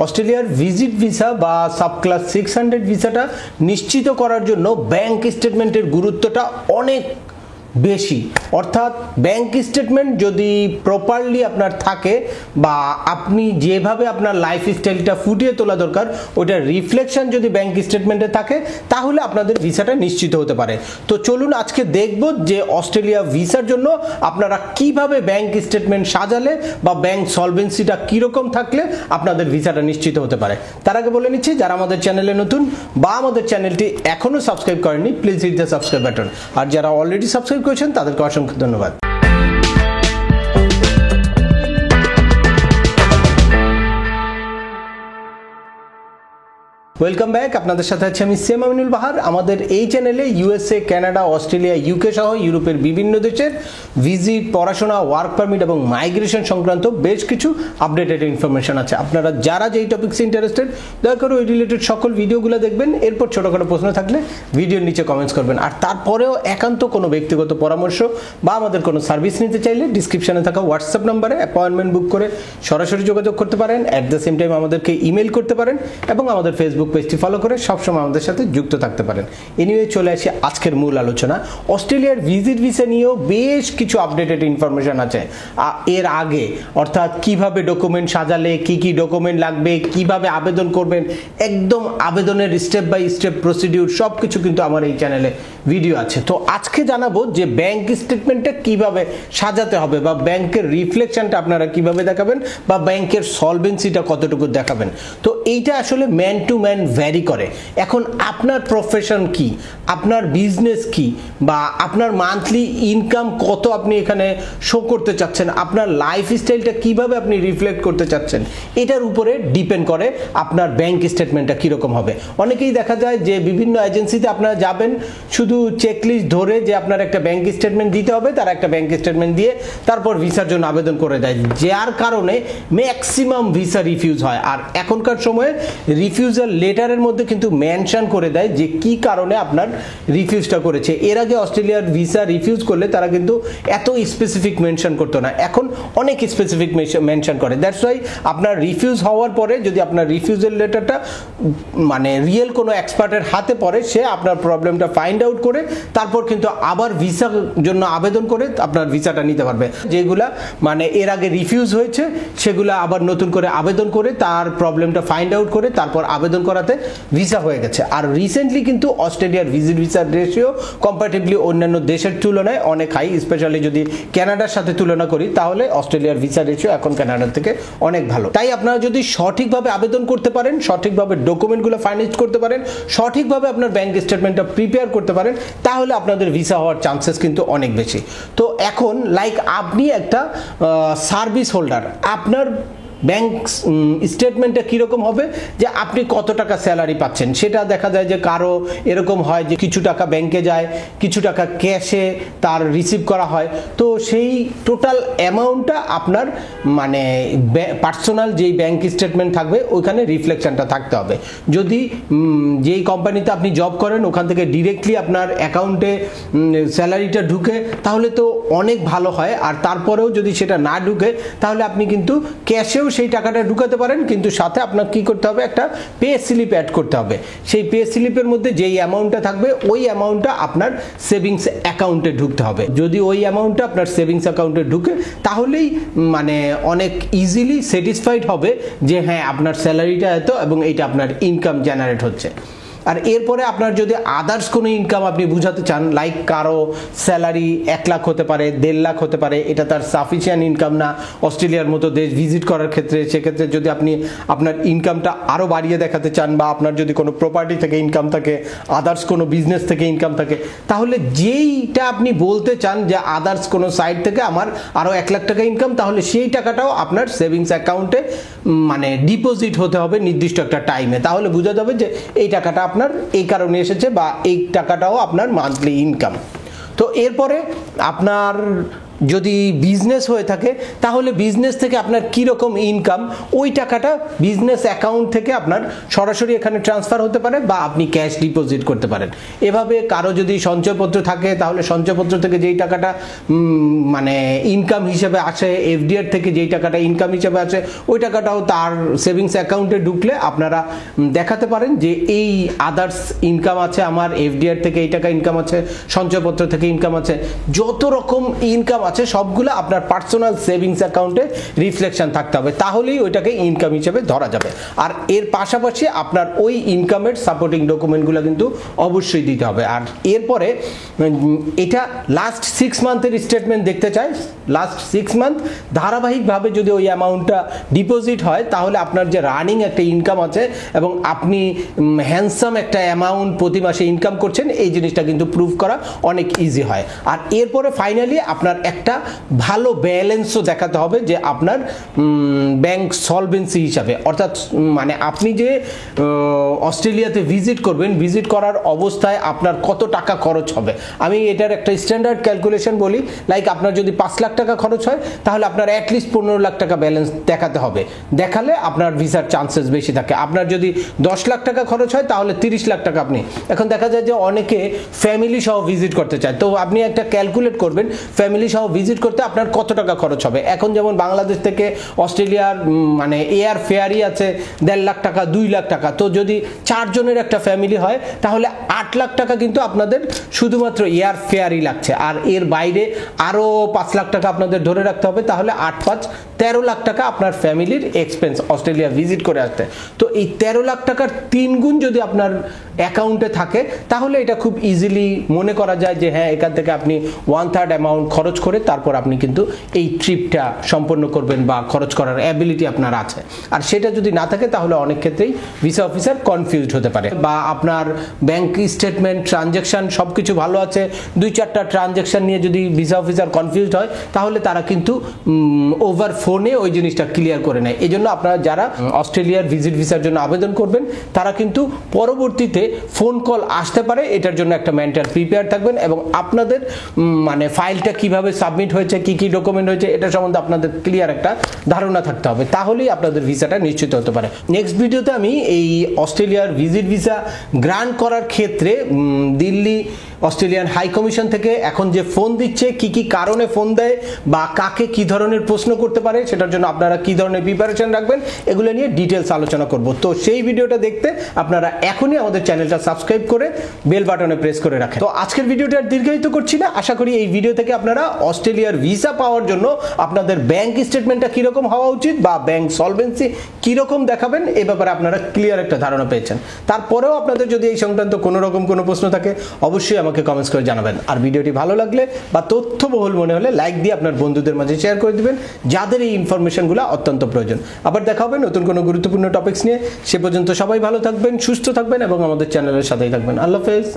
অস্ট্রেলিয়ার visit visa বা subclass 600 ভিসাটা নিশ্চিত করার জন্য ব্যাংক স্টেটমেন্টের গুরুত্বটা অনেক বেশি। অর্থাৎ ব্যাংক স্টেটমেন্ট যদি প্রপারলি আপনার থাকে বা আপনি যেভাবে আপনার লাইফস্টাইলটা ফুটিয়ে তোলা দরকার ওইটা রিফ্লেকশন যদি ব্যাংক স্টেটমেন্টে থাকে তাহলে আপনাদের ভিসাটা নিশ্চিত হতে পারে। তো চলুন আজকে দেখব যে অস্ট্রেলিয়া ভিসার জন্য আপনারা কিভাবে ব্যাংক স্টেটমেন্ট সাজালে বা ব্যাংক সলভেন্সিটা কীরকম থাকলে আপনাদের ভিসাটা নিশ্চিত হতে পারে। তার আগে বলে নিচ্ছি, যারা আমাদের চ্যানেলে নতুন বা আমাদের চ্যানেলটি এখনও সাবস্ক্রাইব করেননি please hit the subscribe button, আর যারা অলরেডি সাবস্ক্রাইব করেছেন তাদেরকে অসংখ্য ধন্যবাদ। ওয়েলকাম ব্যাক, আপনাদের সাথে আছি আমি সেম আমিনুল বাহার। আমাদের এই চ্যানেলে ইউএসএ, কানাডা, অস্ট্রেলিয়া, ইউকে সহ ইউরোপের বিভিন্ন দেশের ভিজিট, পড়াশোনা, ওয়ার্ক পারমিট এবং মাইগ্রেশন সংক্রান্ত বেশ কিছু আপডেটেড ইনফরমেশন আছে। আপনারা যারা যেই টপিকসে ইন্টারেস্টেড দয়া করে ওই রিলেটেড সকল ভিডিওগুলো দেখবেন। এরপর ছোটোখাটো প্রশ্ন থাকলে ভিডিওর নিচে কমেন্টস করবেন। আর তারপরেও একান্ত কোনো ব্যক্তিগত পরামর্শ বা আমাদের কোনো সার্ভিস নিতে চাইলে ডিসক্রিপশানে থাকা হোয়াটসঅ্যাপ নাম্বারে অ্যাপয়েন্টমেন্ট বুক করে সরাসরি যোগাযোগ করতে পারেন। অ্যাট দ্য সেম টাইম আমাদেরকে ইমেল করতে পারেন এবং আমাদের ফেসবুক পেজটি ফলো করে সবসময় আমাদের সাথে যুক্ত থাকতে পারেন। এনিওয়ে চলে আসি আজকের মূল আলোচনা। অস্ট্রেলিয়ার ভিজিট ভিসা নিয়েও বেশ কিছু আপডেটেড ইনফরমেশন আছে এর আগে, অর্থাৎ কিভাবে ডকুমেন্ট সাজালে কি কি ডকুমেন্ট লাগবে, কিভাবে আবেদন করবেন, একদম আবেদনের স্টেপ বাই স্টেপ প্রসিডিউর সব কিছু কিন্তু আমার এই চ্যানেলে ভিডিও আছে। তো আজকে জানাবো যে ব্যাংক স্টেটমেন্টটা কিভাবে সাজাতে হবে বা ব্যাংকের রিফ্লেকশনটা আপনারা কিভাবে দেখাবেন বা ব্যাংকের সলভেন্সিটা কতটুকু দেখাবেন। তো এইটা আসলে ম্যান টু ম্যান ভ্যারি করে। এখন আপনার প্রফেশন কি, আপনার বিজনেস কি, বা আপনার মান্থলি ইনকাম কত আপনি এখানে শো করতে চাচ্ছেন, আপনার লাইফস্টাইলটা কিভাবে আপনি রিফ্লেক্ট করতে চাচ্ছেন, এটার উপরে ডিপেন্ড করে আপনার ব্যাংক স্টেটমেন্টটা কীরকম হবে। অনেকেই দেখা যায় যে বিভিন্ন এজেন্সিতে আপনারা যাবেন শুধু চেকলিস্ট ধরে যে আপনার একটা ব্যাংক স্টেটমেন্ট দিতে হবে, তারা একটা ব্যাংক স্টেটমেন্ট দিয়ে তারপর ভিসার জন্য আবেদন করে দেয়, যার কারণে ম্যাক্সিমাম ভিসা রিফিউজ হয়। আর এখনকার সময়ে রিফিউজাল লেটারের মধ্যে কিন্তু মেনশন করে দেয় যে কি কারণে আপনার রিফিউজটা করেছে। এর আগে অস্ট্রেলিয়ার ভিসা রিফিউজ করলে তারা কিন্তু এত স্পেসিফিক মেনশন করতো না, এখন অনেক স্পেসিফিক মেনশন করে। দ্যাটস ওয়াই আপনার রিফিউজ হওয়ার পরে যদি আপনার রিফিউজাল লেটারটা মানে রিয়েল কোনো এক্সপার্টের হাতে পড়ে, সে আপনার প্রবলেমটা ফাইন্ড আউট করে তারপর কিন্তু আবার ভিসার জন্য আবেদন করে আপনার ভিসাটা নিতে পারবে। যেগুলা মানে এর আগে রিফিউজ হয়েছে সেগুলা আবার নতুন করে আবেদন করে তার প্রবলেমটা ফাইন্ড আউট করে তারপর আবেদন করাতে ভিসা হয়ে গেছে। আর রিসেন্টলি কিন্তু অস্ট্রেলিয়ার ভিজিট ভিসার রেশিও কম্পারেটিভলি অন্যান্য দেশের তুলনায় অনেক হাই। স্পেশালি যদি কানাডার সাথে তুলনা করি তাহলে অস্ট্রেলিয়ার ভিসা রেশিও এখন কানাডার থেকে অনেক ভালো। তাই আপনারা যদি সঠিকভাবে আবেদন করতে পারেন, সঠিকভাবে ডকুমেন্টগুলো ফাইন্যান্স করতে পারেন, সঠিকভাবে আপনার ব্যাংক স্টেটমেন্টটা প্রিপেয়ার করতে পারেন, তাহলে আপনাদের ভিসা হওয়ার চান্সেস কিন্তু অনেক বেশি। তো এখন লাইক আপনি একটা সার্ভিস হোল্ডার, আপনার ব্যাংক স্টেটমেন্টটা কীরকম হবে যে আপনি কত টাকা স্যালারি পাচ্ছেন সেটা দেখা যায় যে কারো এরকম হয় যে কিছু টাকা ব্যাংকে যায়, কিছু টাকা ক্যাশে তার রিসিভ করা হয়। তো সেই টোটাল অ্যামাউন্টটা আপনার মানে পার্সোনাল যেই ব্যাংক স্টেটমেন্ট থাকবে ওইখানে রিফ্লেকশনটা থাকতে হবে। যদি যেই কোম্পানিতে আপনি জব করেন ওখান থেকে ডিরেক্টলি আপনার অ্যাকাউন্টে স্যালারিটা ঢুকে তাহলে তো অনেক ভালো হয়। আর তারপরেও যদি সেটা না ঢুকে তাহলে আপনি কিন্তু ক্যাশেও সেই টাকাটা ঢুকাতে পারেন, কিন্তু সাথে আপনার কি করতে হবে, একটা পে স্লিপ অ্যাড করতে হবে। সেই পে স্লিপের মধ্যে যেই অ্যামাউন্টটা থাকবে ওই অ্যামাউন্টটা আপনার সেভিংস অ্যাকাউন্টে ঢুকতে হবে। যদি ওই অ্যামাউন্টটা আপনার সেভিংস অ্যাকাউন্টে ঢুকে তাহলেই মানে অনেক ইজিলি স্যাটিসফাইড হবে যে হ্যাঁ আপনার স্যালারিটা এত এবং এইটা আপনার ইনকাম জেনারেট হচ্ছে। আর এরপরে আপনার যদি আদার্স কোনো ইনকাম আপনি বুঝাতে চান, লাইক কারো স্যালারি 1 লাখ হতে পারে, 1.5 লাখ হতে পারে, এটা তার সাফিসিয়েন্ট ইনকাম না অস্ট্রেলিয়ার মতো দেশ ভিজিট করার ক্ষেত্রে, সেক্ষেত্রে যদি আপনি আপনার ইনকামটা আরও বাড়িয়ে দেখাতে চান বা আপনার যদি কোনো প্রপার্টি থেকে ইনকাম থাকে, আদার্স কোনো বিজনেস থেকে ইনকাম থাকে, তাহলে যেইটা আপনি বলতে চান যে আদার্স কোনো সাইড থেকে আমার আরও 1 লাখ টাকা ইনকাম, তাহলে সেই টাকাটাও আপনার সেভিংস অ্যাকাউন্টে মানে ডিপোজিট হতে হবে নির্দিষ্ট একটা টাইমে। তাহলে বোঝা যাবে যে এই টাকাটা আপনার এই কারণে এসেছে বা এই টাকাটাও আপনার মান্থলি ইনকাম। তো এরপরে আপনার যদি বিজনেস হয়ে থাকে তাহলে বিজনেস থেকে আপনার কীরকম ইনকাম, ওই টাকাটা বিজনেস অ্যাকাউন্ট থেকে আপনার সরাসরি এখানে ট্রান্সফার হতে পারে বা আপনি ক্যাশ ডিপোজিট করতে পারেন। এভাবে কারো যদি সঞ্চয়পত্র থাকে তাহলে সঞ্চয়পত্র থেকে যেই টাকাটা মানে ইনকাম হিসেবে আসে, এফডিআর থেকে যেই টাকাটা ইনকাম হিসেবে আসে, ওই টাকাটাও তার সেভিংস অ্যাকাউন্টে ঢুকলে আপনারা দেখাতে পারেন যে এই আদার্স ইনকাম আছে আমার, এফডিআর থেকে এই টাকা ইনকাম আছে, সঞ্চয়পত্র থেকে ইনকাম আছে, যত রকম ইনকাম আছে সবগুলো আপনার পার্সোনাল সেভিংস অ্যাকাউন্টে রিফ্লেকশন থাকতে হবে, তাহলেই ওইটাকে ইনকাম হিসেবে ধরা যাবে। আর এর পাশাপাশি আপনার ওই ইনকামের সাপোর্টিং ডকুমেন্টগুলো কিন্তু অবশ্যই দিতে হবে। আর এরপরে এটা লাস্ট 6 মান্থের স্টেটমেন্ট দেখতে চাই। লাস্ট 6 মান্থ ধারাবাহিকভাবে যদি ওই অ্যামাউন্টটা ডিপোজিট হয় তাহলে আপনার যে রানিং একটা ইনকাম আছে এবং আপনি হ্যান্ডসাম একটা অ্যামাউন্ট প্রতি মাসে ইনকাম করছেন, এই জিনিসটা কিন্তু প্রুভ করা অনেক ইজি হয়। আর এরপরে ফাইনালি আপনার একটা ভালো ব্যালেন্সও দেখাতে হবে যে আপনার ব্যাংক সলভেন্সি হিসাবে, অর্থাৎ মানে আপনি যে অস্ট্রেলিয়াতে ভিজিট করবেন, ভিজিট করার অবস্থায় আপনার কত টাকা খরচ হবে। আমি এটার একটা স্ট্যান্ডার্ড ক্যালকুলেশন বলি, লাইক আপনার যদি 5 লাখ টাকা খরচ হয় তাহলে আপনার অ্যাটলিস্ট 15 লাখ টাকা ব্যালেন্স দেখাতে হবে, দেখালে আপনার ভিসার চান্সেস বেশি থাকে। আপনার যদি 10 লাখ টাকা খরচ হয় তাহলে 30 লাখ টাকা আপনি, এখন দেখা যায় যে অনেকে ফ্যামিলি সহ ভিজিট করতে চায়, তো আপনি একটা ক্যালকুলেট করবেন ফ্যামিলি সহ ভিজিট করতে আপনার কত টাকা খরচ হবে। এখন যেমন বাংলাদেশ থেকে অস্ট্রেলিয়ার মানে এয়ার ফেয়ারই আছে 1.5 লাখ টাকা, 2 লাখ টাকা, তো যদি 4 জনের একটা ফ্যামিলি হয় তাহলে 8 লাখ টাকা কিন্তু আপনাদের শুধুমাত্র এয়ার ফেয়ারই লাগছে। আর এর বাইরে আরও 5 লাখ টাকা আপনাদের ধরে রাখতে হবে, তাহলে 8 5 13 লাখ টাকা আপনার ফ্যামিলির এক্সপেন্স অস্ট্রেলিয়া ভিজিট করে আসতে। তো এই 13 লাখ টাকার 3 গুণ যদি আপনার অ্যাকাউন্টে থাকে তাহলে এটা খুব ইজিলি মনে করা যায় যে হ্যাঁ, এখান থেকে আপনি 1/3 অ্যামাউন্ট খরচ করে তারপর আপনি কিন্তু এই ট্রিপটা সম্পন্ন করবেন বা খরচ করার অ্যাবিলিটি আপনার আছে। আর সেটা যদি না থাকে তাহলে অনেক ক্ষেত্রেই ভিসা অফিসার কনফিউজড হতে পারে, বা আপনার ব্যাংক স্টেটমেন্ট ট্রানজ্যাকশন সব কিছু ভালো আছে, 2-4টা ট্রানজ্যাকশন নিয়ে যদি ভিসা অফিসার কনফিউজড হয় তাহলে তারা কিন্তু ওভার ফোনে ওই জিনিসটা ক্লিয়ার করে নেয়। এই জন্য আপনারা যারা অস্ট্রেলিয়ার ভিজিট ভিসার জন্য আবেদন করবেন তারা কিন্তু পরবর্তীতে ফোন কল আসতে পারে, এটার জন্য একটা মেন্টাল প্রিপেয়ার থাকবেন এবং আপনাদের মানে ফাইলটা কিভাবে সাবমিট হয়েছে, কি কি ডকুমেন্ট হয়েছে, এটা সম্বন্ধে আপনাদের ক্লিয়ার একটা ধারণা থাকতে হবে, তাহলেই আপনাদের ভিসাটা নিশ্চিত হতে পারে। নেক্সট ভিডিওতে আমি এই অস্ট্রেলিয়ার ভিজিট ভিসা গ্রান্ট করার ক্ষেত্রে দিল্লি অস্ট্রেলিয়ান হাই কমিশন থেকে এখন যে ফোন দিচ্ছে, কি কি কারণে ফোন দেয় বা কাকে কি ধরনের প্রশ্ন করতে পারে, সেটার জন্য আপনারা কি ধরনের প্রিপারেশন রাখবেন, এগুলো নিয়ে ডিটেলস আলোচনা করব। তো সেই ভিডিওটা দেখতে আপনারা এখনই আমাদের চ্যানেলটা সাবস্ক্রাইব করে বেল বাটনে প্রেস করে রাখেন। তো আজকের ভিডিওটা দীর্ঘায়িত করছি না, আশা করি এই ভিডিও থেকে আপনারা অস্ট্রেলিয়ার ভিসা পাওয়ার জন্য আপনাদের ব্যাংক স্টেটমেন্টটা কিরকম হওয়া উচিত বা ব্যাংক সলভেন্সি কিরকম দেখাবেন এ ব্যাপারে আপনারা ক্লিয়ার একটা ধারণা পেয়েছেন। তারপরেও আপনাদের যদি এই সংক্রান্ত কোনো রকম কোনো প্রশ্ন থাকে অবশ্যই আমাকে কমেন্টস করে জানাবেন। আর ভিডিওটি ভালো লাগলে বা তথ্যবহুল মনে হলে লাইক দিয়ে আপনার বন্ধুদের মাঝে শেয়ার করে দিবেন যাদের এই ইনফরমেশনগুলো অত্যন্ত প্রয়োজন। আবার দেখা হবে নতুন কোনো গুরুত্বপূর্ণ টপিকস নিয়ে। সে পর্যন্ত সবাই ভালো থাকবেন, সুস্থ থাকবেন এবং আমাদের চ্যানেলের সাথেই থাকবেন। আল্লাহ হাফেজ।